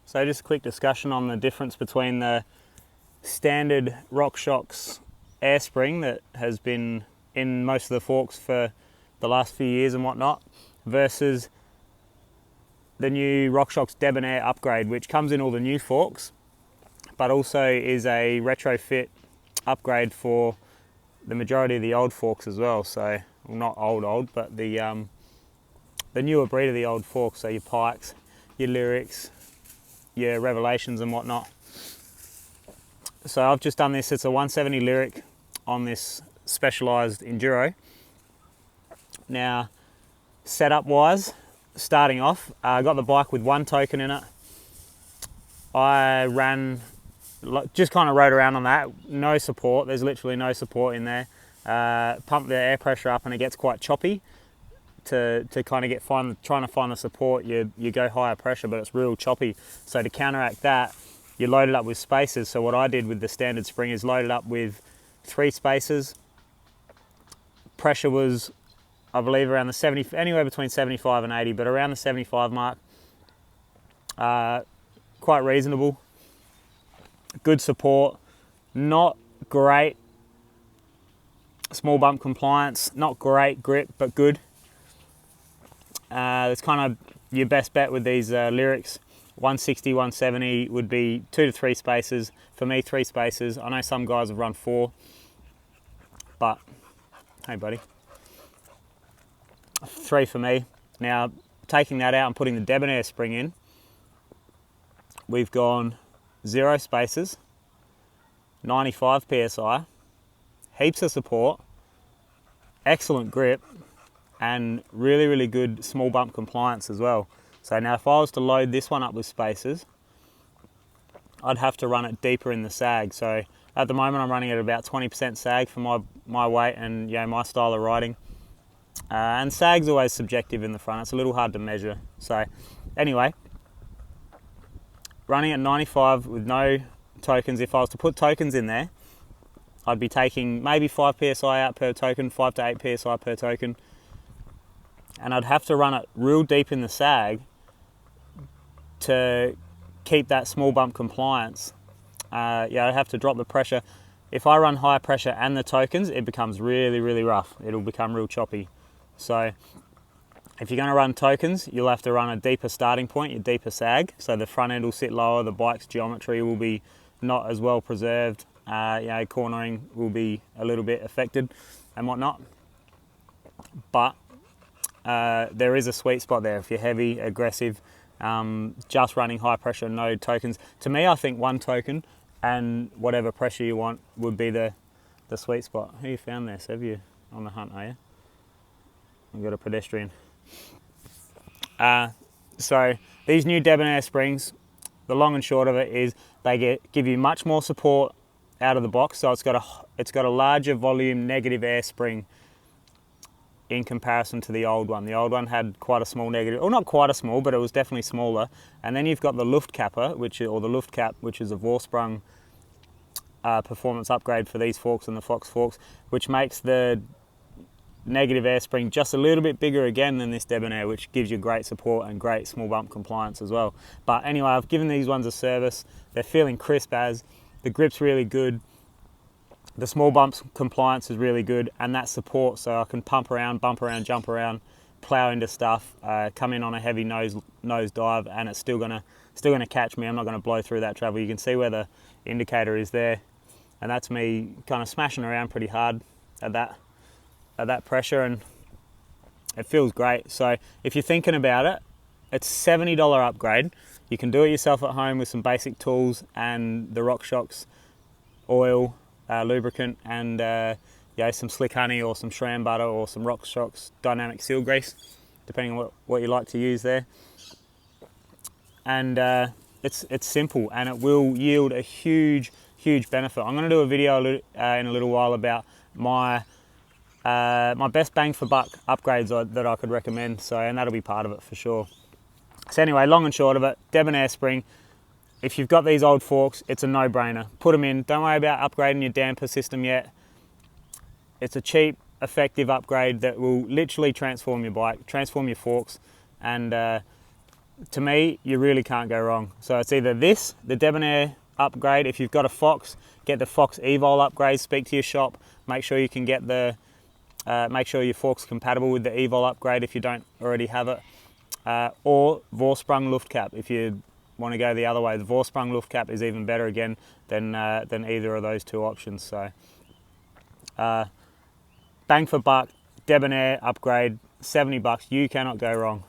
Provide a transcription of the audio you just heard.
So just a quick discussion on the difference between the standard Rockshox air spring that has been in most of the forks for the last few years and whatnot versus the new Rockshox Debonair upgrade, which comes in all the new forks but also is a retrofit upgrade for the majority of the old forks as well. So, well, not old, but the newer breed of the old forks, so your Pikes, your Lyrics, your Revelations and whatnot. So I've just done this, it's a 170 Lyric on this specialised Enduro. Now, setup wise, starting off, I got the bike with one token in it. I ran, just kind of rode around on that, no support, there's literally no support in there. Pump the air pressure up and it gets quite choppy. To kind of trying to find the support, you go higher pressure, but it's real choppy. So to counteract that, you load it up with spacers. So what I did with the standard spring is load it up with 3 spacers. Pressure was, I believe, around the 70, anywhere between 75 and 80, but around the 75 mark. Quite reasonable. Good support. Not great small bump compliance. Not great grip, but good. It's kind of your best bet with these Lyrics. 160, 170 would be 2 to 3 spacers. For me, 3 spacers. I know some guys have run 4, but hey buddy, 3 for me. Now, taking that out and putting the Debonair spring in, we've gone 0 spacers, 95 PSI, heaps of support, excellent grip, and really good small bump compliance as well. So now if I was to load this one up with spacers, I'd have to run it deeper in the sag. So at the moment I'm running at about 20% sag for my weight and my style of riding. And sag's always subjective in the front, it's a little hard to measure. So anyway, running at 95 with no tokens. If I was to put tokens in there, I'd be taking maybe 5 PSI out per token, 5 to 8 PSI per token. And I'd have to run it real deep in the sag to keep that small bump compliance. I'd have to drop the pressure. If I run high pressure and the tokens, it becomes really rough. It'll become real choppy. So if you're going to run tokens, you'll have to run a deeper starting point, your deeper sag. So the front end will sit lower, the bike's geometry will be not as well preserved. Cornering will be a little bit affected and whatnot. But there is a sweet spot there if you're heavy, aggressive, just running high pressure, no tokens. To me, I think 1 token and whatever pressure you want would be the sweet spot. Who you found there, Sev? You on the hunt, are you? I've got a pedestrian. So these new Debonair springs, the long and short of it is they give you much more support out of the box. So it's got a larger volume negative air spring in comparison to the old one. The old one had quite a small negative, or not quite a small, but it was definitely smaller. And then you've got the Luftkapper, the Luftcap, which is a Vorsprung performance upgrade for these forks and the Fox forks, which makes the negative air spring just a little bit bigger again than this Debonair, which gives you great support and great small bump compliance as well. But anyway, I've given these ones a service. They're feeling crisp as, the grip's really good. The small bumps compliance is really good, and that support, so I can pump around, bump around, jump around, plow into stuff, come in on a heavy nose dive, and it's still gonna catch me. I'm not gonna blow through that travel. You can see where the indicator is there, and that's me kind of smashing around pretty hard at that pressure, and it feels great. So if you're thinking about it, it's $70 upgrade. You can do it yourself at home with some basic tools and the Rockshox oil, lubricant, and some slick honey or some Shram butter or some Rockshox dynamic seal grease, depending on what you like to use there. And it's simple, and it will yield a huge benefit. I'm going to do a video in a little while about my best bang for buck upgrades that I could recommend. So, and that'll be part of it for sure. So anyway, long and short of it, Debonair spring. If you've got these old forks, it's a no-brainer. Put them in. Don't worry about upgrading your damper system yet. It's a cheap, effective upgrade that will literally transform your bike, transform your forks, and to me, you really can't go wrong. So it's either this, the Debonair upgrade. If you've got a Fox, get the Fox Evol upgrade. Speak to your shop. Make sure you can get the. Make sure your fork's compatible with the Evol upgrade if you don't already have it. Or Vorsprung Luftcap if you want to go the other way. The Vorsprung Luftcap is even better again than either of those two options. So bang for buck, Debonair upgrade, $70. You cannot go wrong.